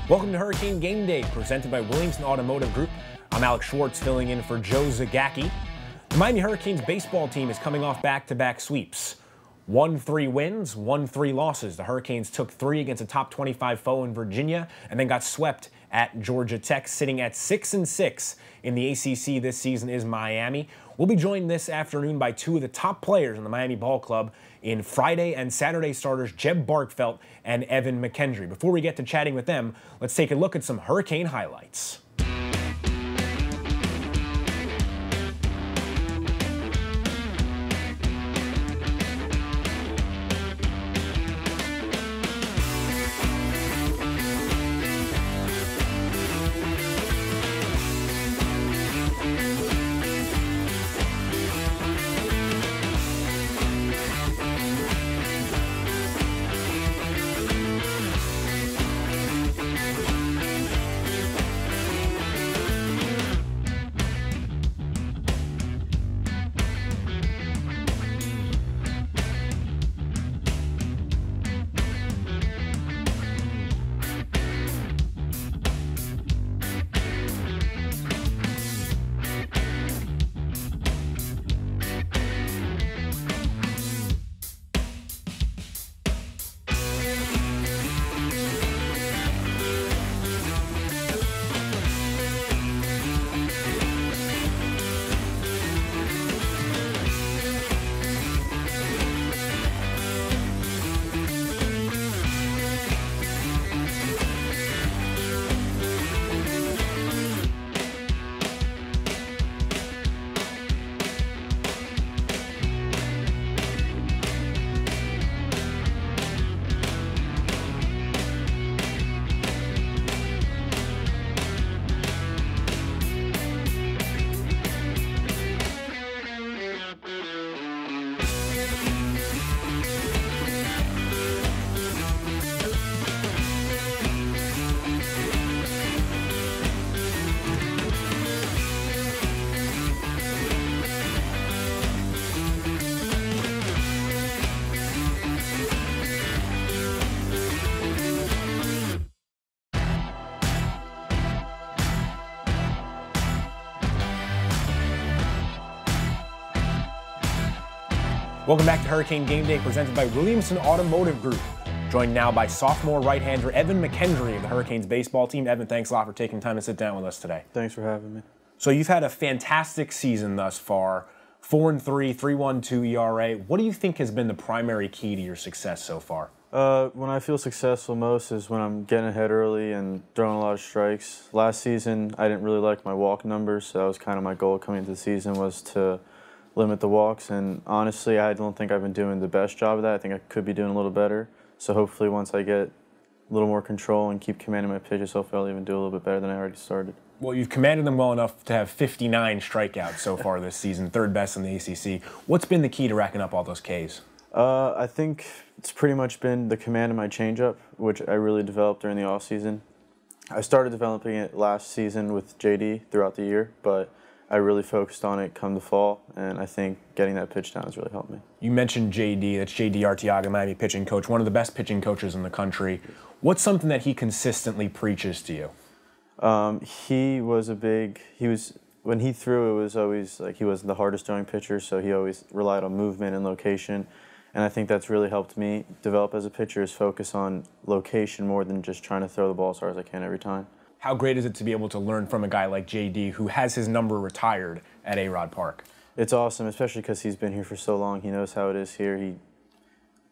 Welcome to Hurricane Game Day, presented by Williamson Automotive Group. I'm Alex Schwartz, filling in for Joe Zagacki. The Miami Hurricanes baseball team is coming off back-to-back sweeps. 1-3 wins, 1-3 losses. The Hurricanes took 3 against a top 25 foe in Virginia and then got swept at Georgia Tech. Sitting at 6-6 in the ACC this season is Miami. We'll be joined this afternoon by 2 of the top players in the Miami Ball Club in Friday and Saturday starters Jeb Barkfelt and Evan McKendry. Before we get to chatting with them, let's take a look at some Hurricane highlights. Welcome back to Hurricane Game Day, presented by Williamson Automotive Group. Joined now by sophomore right-hander Evan McKendry of the Hurricanes baseball team. Evan, thanks a lot for taking time to sit down with us today. Thanks for having me. So you've had a fantastic season thus far. 4-3, 3.12 ERA. What do you think has been the primary key to your success so far? When I feel successful most is when I'm getting ahead early and throwing a lot of strikes. Last season, I didn't really like my walk numbers, so that was kind of my goal coming into the season, was to limit the walks, and honestly, I don't think I've been doing the best job of that. I think I could be doing a little better. So hopefully once I get a little more control and keep commanding my pitches, hopefully I'll even do a little bit better than I already started. Well, you've commanded them well enough to have 59 strikeouts so far this season, third best in the ACC. What's been the key to racking up all those Ks? I think it's pretty much been the command of my changeup, which I really developed during the offseason. I started developing it last season with JD throughout the year, but I really focused on it come the fall, and I think getting that pitch down has really helped me. You mentioned JD, that's JD Arteaga, Miami pitching coach, one of the best pitching coaches in the country. What's something that he consistently preaches to you? When he threw, it was always like he wasn't the hardest throwing pitcher, so he always relied on movement and location. And I think that's really helped me develop as a pitcher, is focus on location more than just trying to throw the ball as hard as I can every time. How great is it to be able to learn from a guy like JD who has his number retired at A-Rod Park? It's awesome, especially because he's been here for so long. He knows how it is here. He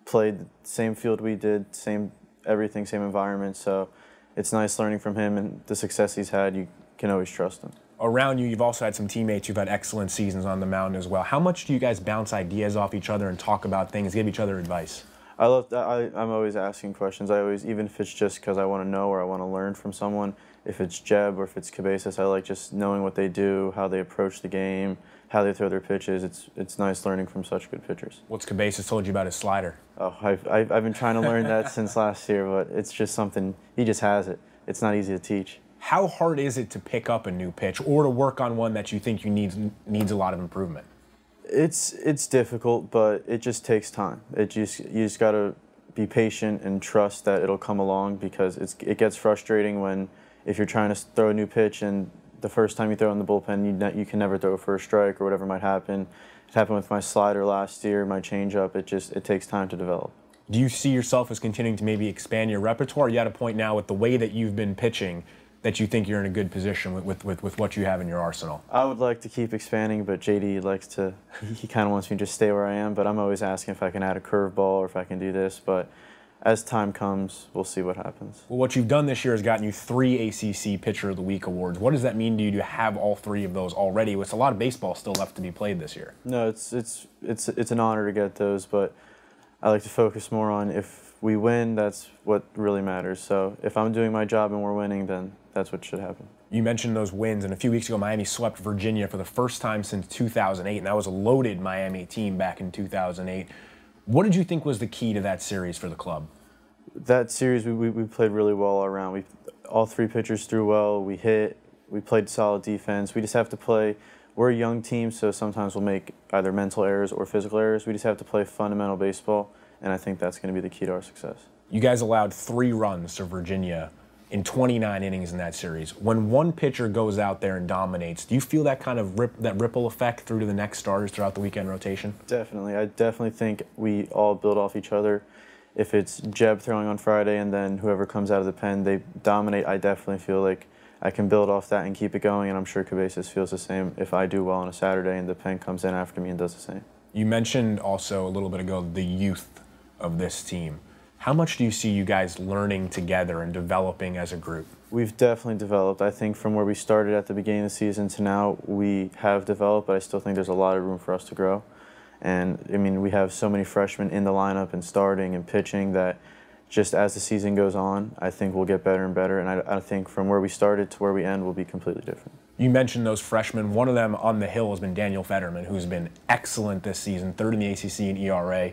played the same field we did, same everything, same environment. So it's nice learning from him, and the success he's had, you can always trust him. Around you, you've also had some teammates who've had excellent seasons on the mound as well. How much do you guys bounce ideas off each other and talk about things, give each other advice? I love that. I'm always asking questions. Even if it's just because I want to know or I want to learn from someone, if it's Jeb or if it's Cabezas, I like just knowing what they do, how they approach the game, how they throw their pitches. It's nice learning from such good pitchers. What's Cabezas told you about his slider? Oh, I've been trying to learn that since last year, but it's just something, he just has it. It's not easy to teach. How hard is it to pick up a new pitch or to work on one that you think needs a lot of improvement? It's difficult, but it just takes time. You just got to be patient and trust that it'll come along, because it gets frustrating when, if you're trying to throw a new pitch and the first time you throw in the bullpen, you can never throw for a strike or whatever might happen. It happened with my slider last year, my changeup. It takes time to develop. Do you see yourself as continuing to maybe expand your repertoire? Are you at a point now with the way that you've been pitching that you think you're in a good position with what you have in your arsenal? I would like to keep expanding, but JD likes to, he kind of wants me to just stay where I am, but I'm always asking if I can add a curveball or if I can do this, but as time comes, we'll see what happens. Well, what you've done this year has gotten you 3 ACC Pitcher of the Week awards. What does that mean to you to have all 3 of those already? With a lot of baseball still left to be played this year. No, it's an honor to get those, but I like to focus more on, if we win, that's what really matters. So if I'm doing my job and we're winning, then that's what should happen. You mentioned those wins, and a few weeks ago, Miami swept Virginia for the first time since 2008, and that was a loaded Miami team back in 2008. What did you think was the key to that series for the club? That series, we played really well all around. All 3 pitchers threw well. We hit. We played solid defense. We just have to play. We're a young team, so sometimes we'll make either mental errors or physical errors. We just have to play fundamental baseball, and I think that's going to be the key to our success. You guys allowed 3 runs to Virginia in 29 innings in that series. When one pitcher goes out there and dominates, do you feel that kind of ripple effect through to the next starters throughout the weekend rotation? Definitely. I definitely think we all build off each other. If it's Jeb throwing on Friday and then whoever comes out of the pen, they dominate, I definitely feel like I can build off that and keep it going, and I'm sure Cabezas feels the same if I do well on a Saturday and the pen comes in after me and does the same. You mentioned also a little bit ago the youth of this team. How much do you see you guys learning together and developing as a group? We've definitely developed. I think from where we started at the beginning of the season to now, we have developed, but I still think there's a lot of room for us to grow. And, I mean, we have so many freshmen in the lineup and starting and pitching that just as the season goes on, I think we'll get better and better. And I think from where we started to where we end will be completely different. You mentioned those freshmen. One of them on the hill has been Daniel Federman, who's been excellent this season, 3rd in the ACC in ERA.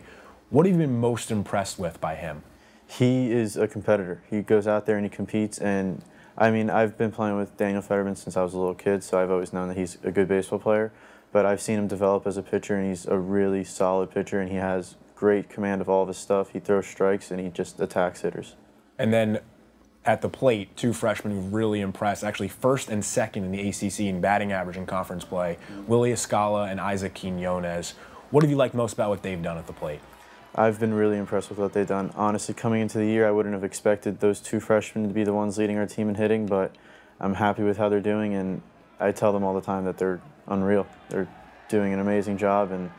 What have you been most impressed with by him? He is a competitor. He goes out there and he competes. And, I mean, I've been playing with Daniel Federman since I was a little kid, so I've always known that he's a good baseball player. But I've seen him develop as a pitcher, and he's a really solid pitcher, and he has great command of all of his stuff. He throws strikes, and he just attacks hitters. And then at the plate, 2 freshmen who really impressed, actually 1st and 2nd in the ACC in batting average in conference play, Willie Escala and Isaac Quinones. What have you liked most about what they've done at the plate? I've been really impressed with what they've done. Honestly, coming into the year, I wouldn't have expected those 2 freshmen to be the ones leading our team in hitting, but I'm happy with how they're doing, and I tell them all the time that they're unreal. They're doing an amazing job, and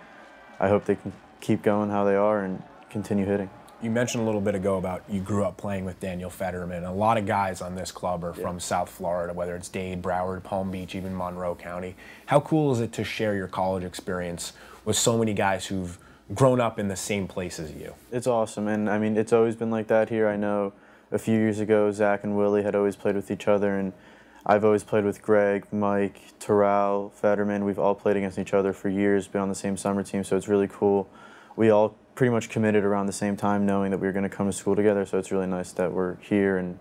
I hope they can keep going how they are and continue hitting. You mentioned a little bit ago about you grew up playing with Daniel Federman. A lot of guys on this club are from South Florida, whether it's Dade, Broward, Palm Beach, even Monroe County. How cool is it to share your college experience with so many guys who've grown up in the same place as you? It's awesome, and I mean, it's always been like that here. I know a few years ago, Zach and Willie had always played with each other, and I've always played with Greg, Mike, Terrell, Federman. We've all played against each other for years, been on the same summer team, so it's really cool. We all pretty much committed around the same time, knowing that we were going to come to school together, so it's really nice that we're here and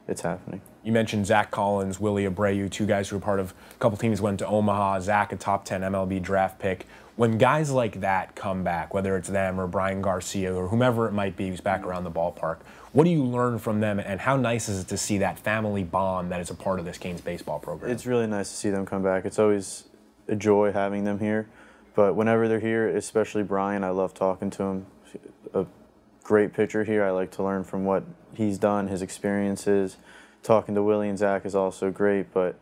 it's happening. You mentioned Zach Collins, Willie Abreu, 2 guys who were part of a couple teams went to Omaha, Zach a top 10 MLB draft pick. When guys like that come back, whether it's them or Brian Garcia or whomever it might be who's back around the ballpark, what do you learn from them, and how nice is it to see that family bond that is a part of this Canes baseball program? It's really nice to see them come back. It's always a joy having them here, but whenever they're here, especially Brian, I love talking to him. A great pitcher here. I like to learn from what he's done, his experiences. Talking to Willie and Zach is also great, but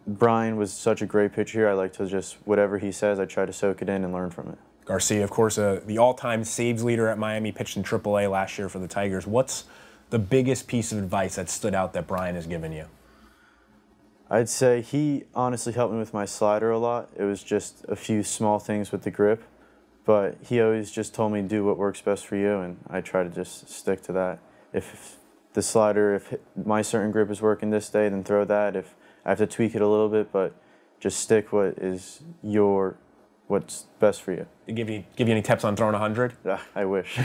Brian was such a great pitcher here. I like to just, whatever he says, I try to soak it in and learn from it. Garcia, of course, the all-time saves leader at Miami, pitched in AAA last year for the Tigers. What's the biggest piece of advice that stood out that Brian has given you? I'd say he honestly helped me with my slider a lot. It was just a few small things with the grip, but he always just told me do what works best for you, and I try to just stick to that. If the slider, if my certain grip is working this day, then throw that. If I have to tweak it a little bit, but just stick what's best for you. Did give you any tips on throwing 100? I wish.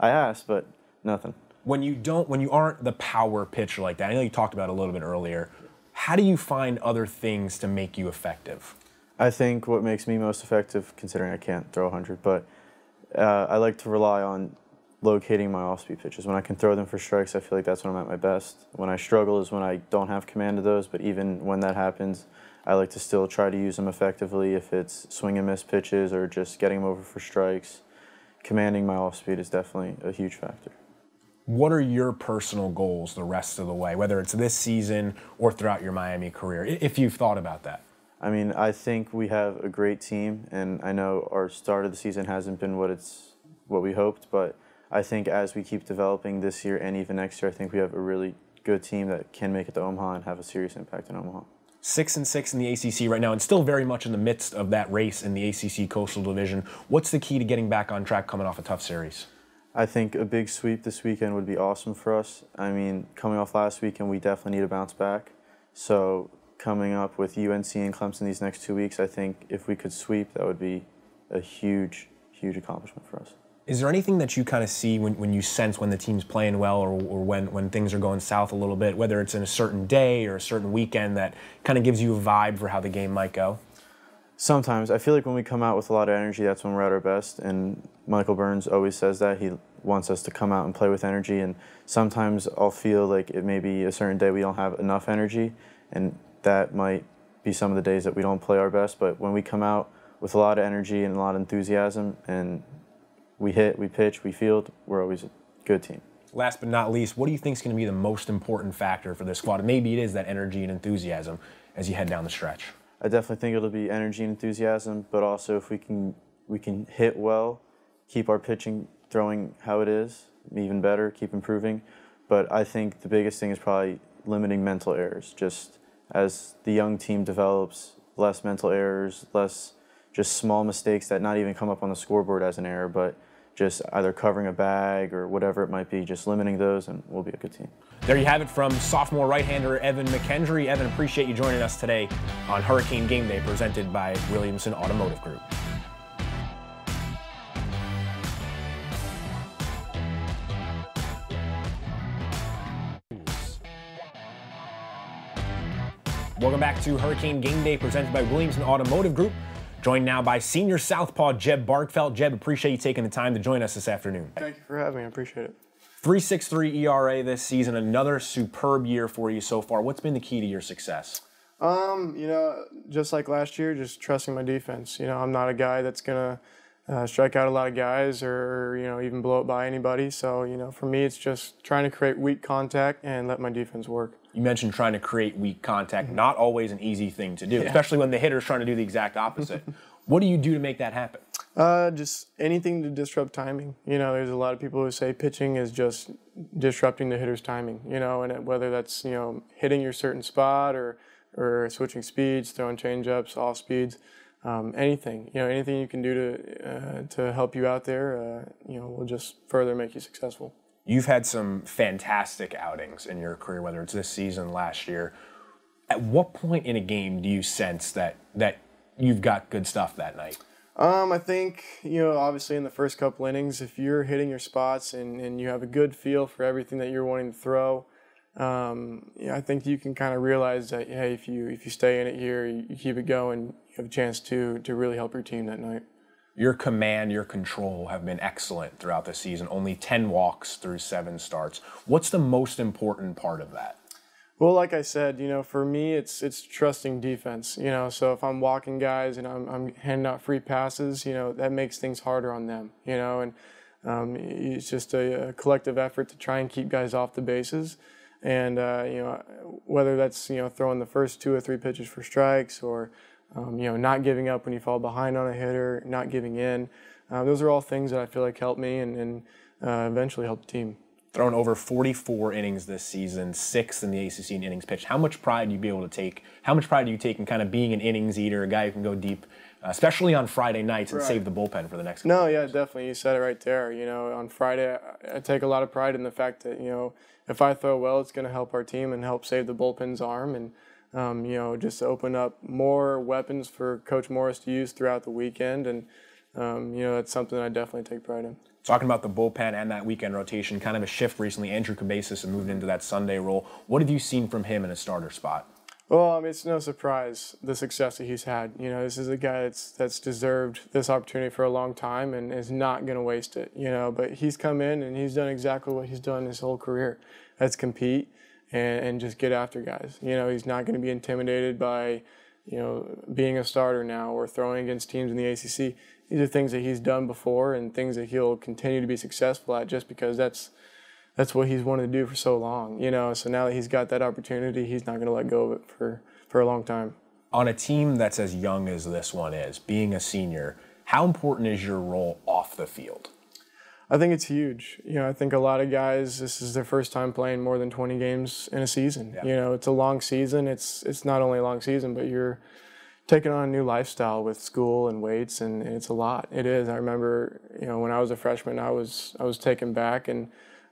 I asked, but nothing. When you aren't the power pitcher like that, I know you talked about it a little bit earlier, how do you find other things to make you effective? I think what makes me most effective, considering I can't throw 100, but I like to rely on locating my off-speed pitches. When I can throw them for strikes, I feel like that's when I'm at my best. When I struggle is when I don't have command of those, but even when that happens, I like to still try to use them effectively. If it's swing and miss pitches or just getting them over for strikes, commanding my off-speed is definitely a huge factor. What are your personal goals the rest of the way, whether it's this season or throughout your Miami career, if you've thought about that? I mean, I think we have a great team, and I know our start of the season hasn't been what we hoped, but I think as we keep developing this year and even next year, I think we have a really good team that can make it to Omaha and have a serious impact in Omaha. 6-6 in the ACC right now, and still very much in the midst of that race in the ACC Coastal Division. What's the key to getting back on track coming off a tough series? I think a big sweep this weekend would be awesome for us. I mean, coming off last weekend, we definitely need to bounce back. So coming up with UNC and Clemson these next 2 weeks, I think if we could sweep, that would be a huge, huge accomplishment for us. Is there anything that you kind of see when you sense when the team's playing well or when things are going south a little bit, whether it's in a certain day or a certain weekend, that kind of gives you a vibe for how the game might go? Sometimes. I feel like when we come out with a lot of energy, that's when we're at our best, and Michael Burns always says that. He wants us to come out and play with energy, and sometimes I'll feel like it may be a certain day we don't have enough energy, and that might be some of the days that we don't play our best. But when we come out with a lot of energy and a lot of enthusiasm, and we hit, we pitch, we field, we're always a good team. Last but not least, what do you think is going to be the most important factor for this squad? And maybe it is that energy and enthusiasm as you head down the stretch. I definitely think it'll be energy and enthusiasm, but also if we can hit well, keep our pitching, throwing how it is, even better, keep improving. But I think the biggest thing is probably limiting mental errors. Just as the young team develops, less mental errors, less just small mistakes that not even come up on the scoreboard as an error, but just either covering a bag or whatever it might be, just limiting those, and we'll be a good team. There you have it from sophomore right-hander Evan McKendry. Evan, appreciate you joining us today on Hurricane Game Day, presented by Williamson Automotive Group. Welcome back to Hurricane Game Day, presented by Williamson Automotive Group. Joined now by senior southpaw Jeb Barkfeld. Jeb, appreciate you taking the time to join us this afternoon. Thank you for having me. I appreciate it. 3.63 ERA this season, another superb year for you so far. What's been the key to your success? You know, just like last year, just trusting my defense. You know, I'm not a guy that's going to strike out a lot of guys or, you know, even blow it by anybody. So, you know, for me, it's just trying to create weak contact and let my defense work. You mentioned trying to create weak contact, not always an easy thing to do, especially when the hitter's trying to do the exact opposite. What do you do to make that happen? Just anything to disrupt timing. You know, there's a lot of people who say pitching is just disrupting the hitter's timing, you know, and whether that's, you know, hitting your certain spot or switching speeds, throwing change-ups, off speeds, anything. You know, anything you can do to help you out there, you know, will just further make you successful. You've had some fantastic outings in your career, whether it's this season, last year. At what point in a game do you sense that you've got good stuff that night? I think, you know, obviously in the first couple innings, if you're hitting your spots and you have a good feel for everything that you're wanting to throw, I think you can kind of realize that, hey, if you stay in it here, you keep it going, you have a chance to really help your team that night. Your command, your control have been excellent throughout the season. Only 10 walks through 7 starts. What's the most important part of that? Well, like I said, you know, for me, it's trusting defense. You know, so if I'm walking guys and I'm handing out free passes, you know, that makes things harder on them. You know, and it's just a collective effort to try and keep guys off the bases. And you know, whether that's, you know, throwing the first 2 or 3 pitches for strikes or you know, not giving up when you fall behind on a hitter, not giving in. Those are all things that I feel like help me and eventually help the team. Thrown over 44 innings this season, 6th in the ACC in innings pitched. How much pride do you be able to take? How much pride do you take in kind of being an innings eater, a guy who can go deep, especially on Friday nights and save the bullpen for the next No, yeah, definitely. You said it right there. You know, on Friday, I take a lot of pride in the fact that, you know, if I throw well, it's going to help our team and help save the bullpen's arm and, you know, just open up more weapons for Coach Morris to use throughout the weekend. And, you know, that's something I definitely take pride in. Talking about the bullpen and that weekend rotation, kind of a shift recently. Andrew Cabezas moved into that Sunday role. What have you seen from him in a starter spot? Well, I mean, it's no surprise the success that he's had. You know, this is a guy that's deserved this opportunity for a long time and is not going to waste it. You know, but he's come in and he's done exactly what he's done his whole career. That's compete and just get after guys. You know, he's not going to be intimidated by, you know, being a starter now or throwing against teams in the ACC. These are things that he's done before and things that he'll continue to be successful at just because that's what he's wanted to do for so long, you know. So now that he's got that opportunity, he's not going to let go of it for a long time. On a team that's as young as this one is, being a senior, how important is your role off the field? I think it's huge. You know, I think a lot of guys, this is their first time playing more than 20 games in a season. Yeah. You know, it's a long season. It's not only a long season, but you're taking on a new lifestyle with school and weights, and it's a lot. It is. I remember, you know, when I was a freshman, I was taken back, and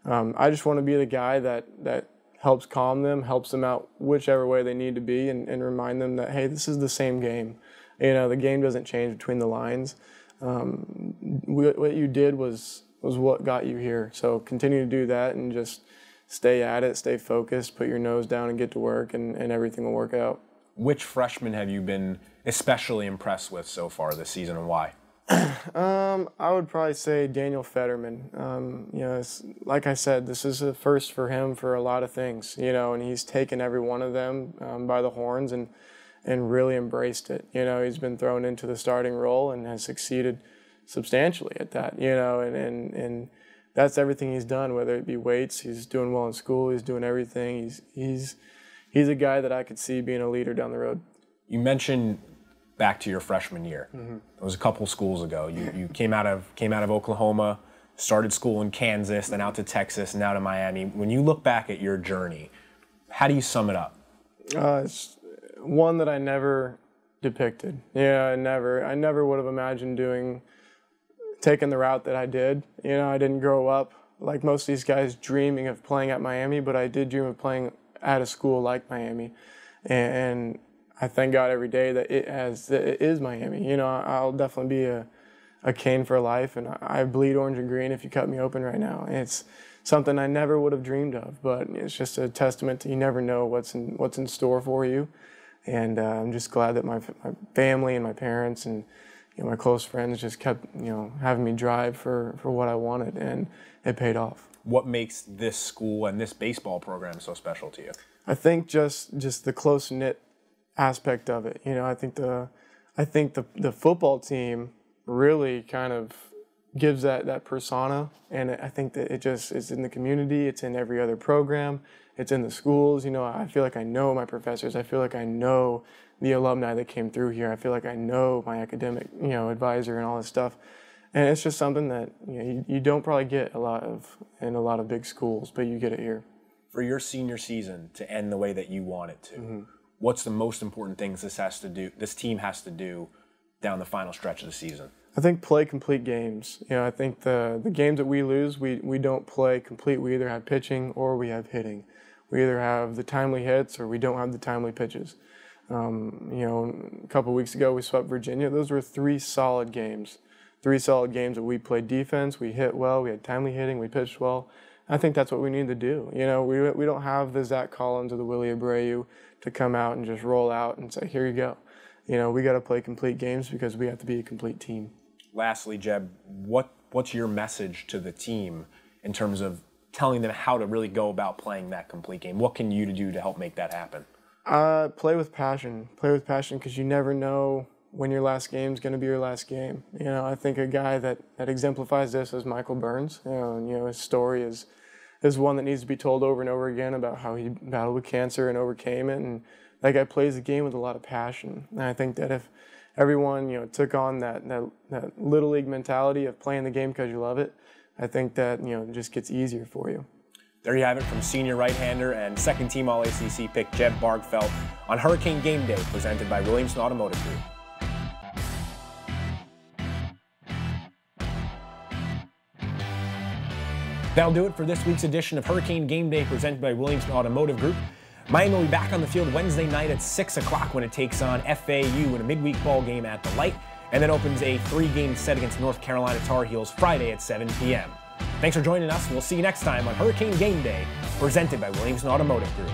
I just want to be the guy that helps calm them, helps them out whichever way they need to be, and remind them that, hey, this is the same game. You know, the game doesn't change between the lines. What you did was what got you here. So continue to do that and just stay at it, stay focused, put your nose down and get to work, and everything will work out. Which freshman have you been especially impressed with so far this season, and why? I would probably say Daniel Federman. You know, like I said, this is a first for him for a lot of things, you know, and he's taken every one of them by the horns and really embraced it. You know, he's been thrown into the starting role and has succeeded substantially at that, you know, and that's everything he's done, whether it be weights, he's doing well in school, he's doing everything. He's a guy that I could see being a leader down the road. You mentioned back to your freshman year. Mm-hmm. It was a couple schools ago. You came out of Oklahoma, started school in Kansas, then out to Texas, and now to Miami. When you look back at your journey, how do you sum it up? It's one that I never depicted. Yeah, I never would have imagined taking the route that I did. You know, I didn't grow up like most of these guys dreaming of playing at Miami, but I did dream of playing at a school like Miami, and I thank God every day that it is Miami. You know, I'll definitely be a Cane for life, and I bleed orange and green if you cut me open right now. It's something I never would have dreamed of, but it's just a testament to you never know what's in store for you, and I'm just glad that my family and my parents and, you know, my close friends just kept, you know, having me drive for what I wanted, and it paid off. What makes this school and this baseball program so special to you? I think just the close-knit aspect of it. You know, I think the football team really kind of gives that persona, and I think that it's in the community, it's in every other program, it's in the schools. You know, I feel like I know my professors, I feel like I know the alumni that came through here, I feel like I know my academic, you know, advisor and all this stuff. And it's just something that, you know, you don't probably get in a lot of big schools, but you get it here. For your senior season to end the way that you want it to, mm-hmm. What's the most important things this team has to do down the final stretch of the season? I think play complete games. You know, I think the games that we lose, we don't play complete. We either have pitching or we have hitting. We either have the timely hits or we don't have the timely pitches. You know, a couple of weeks ago we swept Virginia. Those were three solid games that we played defense, we hit well, we had timely hitting, we pitched well. I think that's what we need to do. You know, we don't have the Zach Collins or the Willie Abreu to come out and just roll out and say, here you go. You know, we got to play complete games because we have to be a complete team. Lastly, Jeb, what's your message to the team in terms of telling them how to really go about playing that complete game? What can you do to help make that happen? Play with passion. Play with passion because you never know when your last game is going to be your last game. You know, I think a guy that exemplifies this is Michael Burns. You know, his story is one that needs to be told over and over again about how he battled with cancer and overcame it. And that guy plays the game with a lot of passion. And I think that if everyone, you know, took on that little league mentality of playing the game because you love it, I think that, you know, it just gets easier for you. There you have it from senior right-hander and second-team All-ACC pick Jeb Bargfeld on Hurricane Game Day, presented by Williamson Automotive Group. That'll do it for this week's edition of Hurricane Game Day, presented by Williamson Automotive Group. Miami will be back on the field Wednesday night at 6 o'clock when it takes on FAU in a midweek ball game at the Light, and then opens a 3-game set against North Carolina Tar Heels Friday at 7 p.m. Thanks for joining us. We'll see you next time on Hurricane Game Day, presented by Williamson Automotive Group.